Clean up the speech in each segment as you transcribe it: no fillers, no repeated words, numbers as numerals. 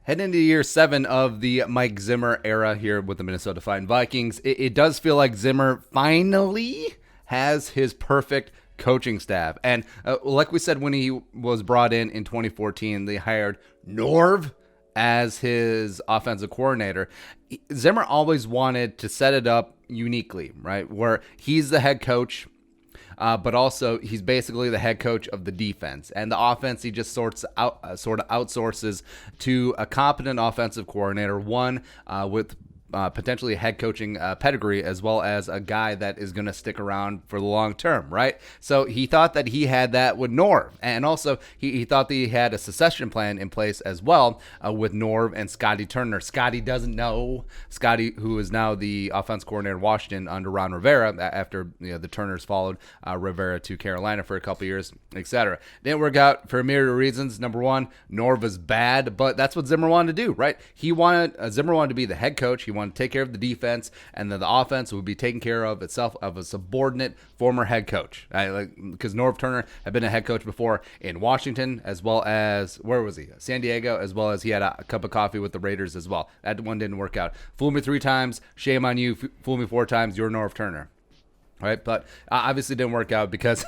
Heading into year 7 of the Mike Zimmer era here with the Minnesota Vikings, it does feel like Zimmer finally has his perfect coaching staff. And like we said, when he was brought in 2014, they hired Norv as his offensive coordinator. Zimmer always wanted to set it up uniquely, right? Where he's the head coach, but also he's basically the head coach of the defense, and the offense he just sort of outsources to a competent offensive coordinator, one with potentially a head coaching pedigree, as well as a guy that is going to stick around for the long term, right? So he thought that he had that with Norv, and also he thought that he had a succession plan in place as well with Norv and Scotty Turner. Scotty doesn't know. Scotty, who is now the offense coordinator in Washington under Ron Rivera, after the Turners followed Rivera to Carolina for a couple years, etc. Didn't work out for a myriad of reasons. Number one, Norv is bad, but that's what Zimmer wanted to do, right? Zimmer wanted to be the head coach. He wanted to take care of the defense, and then the offense would be taken care of itself of a subordinate former head coach. Because Norv Turner had been a head coach before in Washington, as well as, where was he? San Diego, as well as he had a cup of coffee with the Raiders as well. That one didn't work out. Fool me 3 times, shame on you. Fool me 4 times, you're Norv Turner. Right? But obviously didn't work out because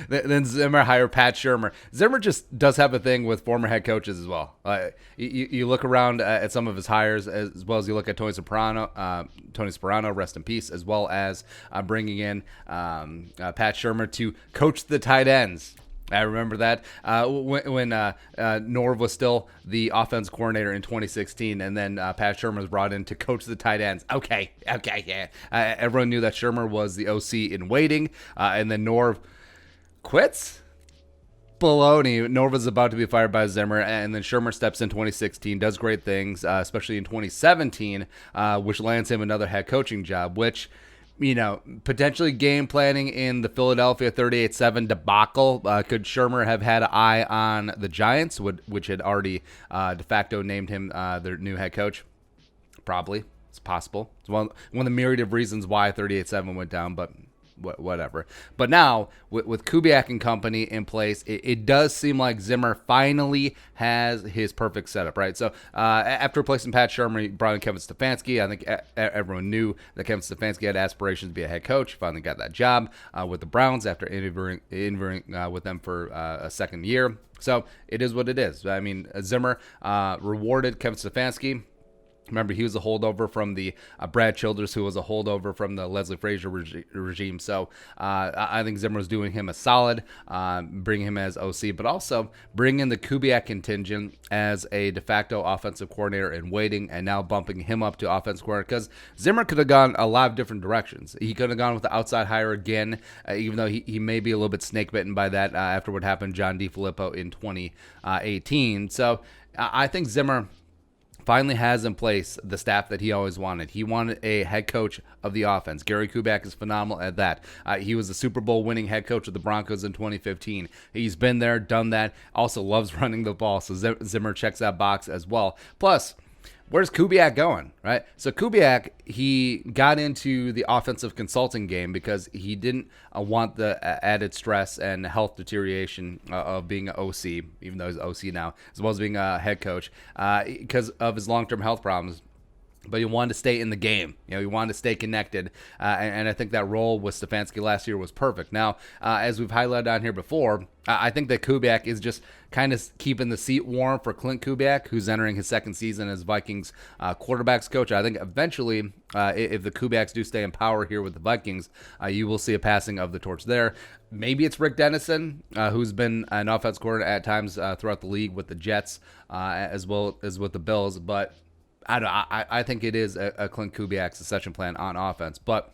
then Zimmer hired Pat Shurmur. Zimmer just does have a thing with former head coaches as well. You look around at some of his hires, as well as you look at Tony Sparano, rest in peace, as well as bringing in Pat Shurmur to coach the tight ends. I remember that when Norv was still the offense coordinator in 2016, and then Pat Shurmur was brought in to coach the tight ends. Okay, yeah. Everyone knew that Shurmur was the OC in waiting, and then Norv quits? Baloney. Norv was about to be fired by Zimmer, and then Shurmur steps in 2016, does great things, especially in 2017, which lands him another head coaching job, which, potentially game planning in the Philadelphia 38-7 debacle. Could Shurmur have had an eye on the Giants, which had already de facto named him their new head coach? Probably. It's possible. It's one of the myriad of reasons why 38-7 went down, but whatever. But now, with Kubiak and company in place, it does seem like Zimmer finally has his perfect setup, right? So after replacing Pat Shurmur, he brought in Kevin Stefanski. I think everyone knew that Kevin Stefanski had aspirations to be a head coach. Finally got that job with the Browns after interviewing with them for a second year. So it is what it is. I mean, Zimmer rewarded Kevin Stefanski. Remember, he was a holdover from the Brad Childress, who was a holdover from the Leslie Frazier regime. So I think Zimmer was doing him a solid, bringing him as OC, but also bringing the Kubiak contingent as a de facto offensive coordinator in waiting, and now bumping him up to offensive coordinator, because Zimmer could have gone a lot of different directions. He could have gone with the outside hire again, even though he may be a little bit snake-bitten by that after what happened to John DeFilippo in 2018. So I think Zimmer finally has in place the staff that he always wanted. He wanted a head coach of the offense. Gary Kubiak is phenomenal at that. He was the Super Bowl winning head coach of the Broncos in 2015. He's been there, done that, also loves running the ball, so Zimmer checks that box as well. Plus, where's Kubiak going, right? So Kubiak, he got into the offensive consulting game because he didn't want the added stress and health deterioration of being an OC, even though he's OC now, as well as being a head coach, because of his long-term health problems. But he wanted to stay in the game. He wanted to stay connected. And I think that role with Stefanski last year was perfect. Now, as we've highlighted on here before, I think that Kubiak is just kind of keeping the seat warm for Clint Kubiak, who's entering his second season as Vikings quarterbacks coach. I think eventually, if the Kubiaks do stay in power here with the Vikings, you will see a passing of the torch there. Maybe it's Rick Dennison, who's been an offense coordinator at times throughout the league with the Jets, as well as with the Bills, but I think it is a Clint Kubiak succession plan on offense, but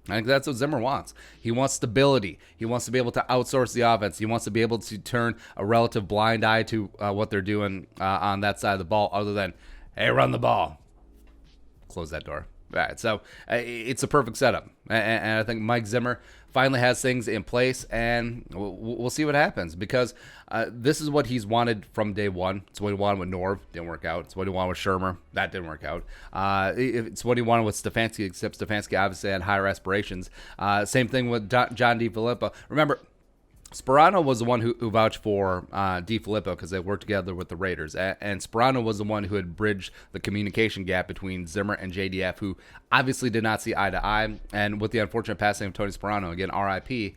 I think that's what Zimmer wants. He wants stability. He wants to be able to outsource the offense. He wants to be able to turn a relative blind eye to what they're doing on that side of the ball, other than, hey, run the ball. Close that door. All right, so it's a perfect setup, and I think Mike Zimmer finally has things in place, and we'll see what happens, because this is what he's wanted from day one. It's what he wanted with Norv, didn't work out. It's what he wanted with Shurmur, that didn't work out. It's what he wanted with Stefanski, except Stefanski obviously had higher aspirations. Same thing with John DeFilippo. Remember, Sperano was the one who vouched for DiFilippo because they worked together with the Raiders. And Sperano was the one who had bridged the communication gap between Zimmer and JDF, who obviously did not see eye to eye. And with the unfortunate passing of Tony Sperano, again, RIP,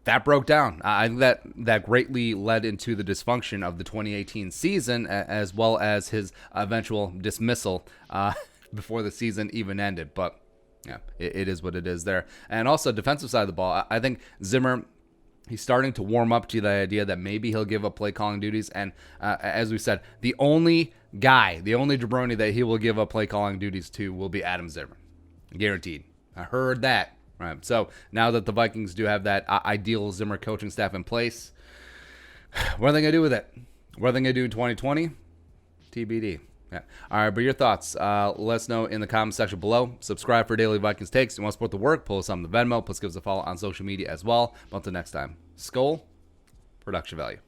that broke down. I think that greatly led into the dysfunction of the 2018 season, as well as his eventual dismissal before the season even ended. But yeah, it is what it is there. And also, defensive side of the ball, I think Zimmer, he's starting to warm up to the idea that maybe he'll give up play calling duties. And as we said, the only jabroni that he will give up play calling duties to will be Adam Zimmer. Guaranteed. I heard that. Right. So now that the Vikings do have that ideal Zimmer coaching staff in place, what are they going to do with it? What are they going to do in 2020? TBD. Yeah. All right, but your thoughts, let us know in the comment section below. Subscribe for daily Vikings takes. You want to support the work, pull us on the Venmo. Plus give us a follow on social media as well. But until next time, Skol, production value.